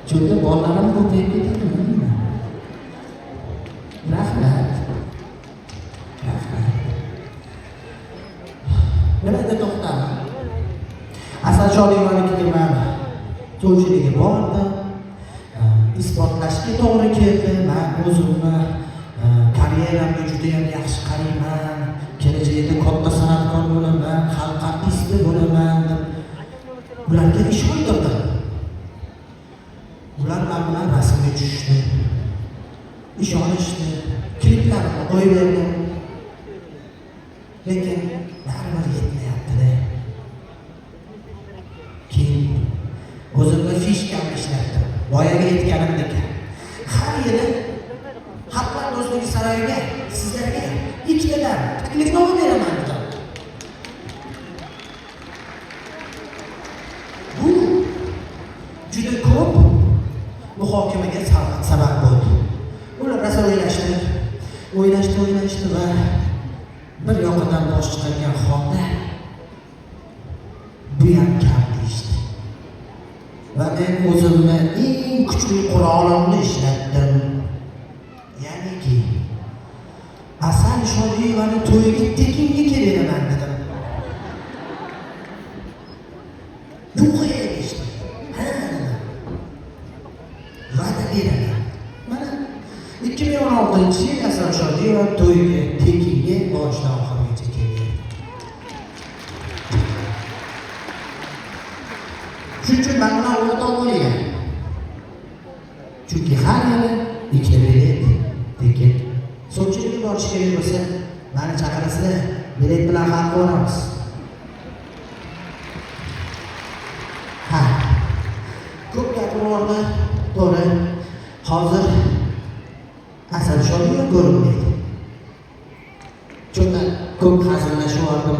Çünkü bolalarım ko'payib ketadimi? Rahmat. Nimaga to'xtadim? Asal Shodiyevanikiga men to'ychiligiga bordim. Isbotlashga to'g'ri keldi. Men o'zimni karyeramga juda ham yaxshi qarayman. Kelajakda katta san'atkor bo'laman, xalq artisti bo'laman deb ularga ishontirdim. Ular men bilan rasmga tushishdi. Ishonishdi. Kliplarimni qo'yverdim. Lekin baribir yetmayapti-da. Keyin o'zimni fishkamni ishlatdim. Boyaga aytganimdek. Har yili Xalqlar do'stligi saroyiga sizlarga ikkitadan taklifnoma beraman dedim. Bu juda ko'p muhokamaga sabab bo'ldi. Ular rosa o'ylashdi va bir yoqadan bosh chiqargan holda bu ham kam deyishdi. Va men o'zimni eng kuchli qurolimni ishlatdim. Ya'niki Asal Shodiyevani to'yiga tekinga kelaman dedim. Yo'q deyishdi. Ha dedim. Va'da beraman. Mana 2016-yil Asal Shodiyeva to'yiga tekinga boshdan oxirigacha keldi. Shuning uchun men bilan o'rtoq bo'ling. Chunki har yili ikkita bilet tekin. So'mchilikka borish kerak bo'lsa, meni chaqirasizlar, bilet bilan hal qilamiz. Ha. Ko'p gapirmoqda, to'g'ri. Hozir Asal Shodiyeva ko'rinmaydi. Chunki ko'p hazillashib oldim.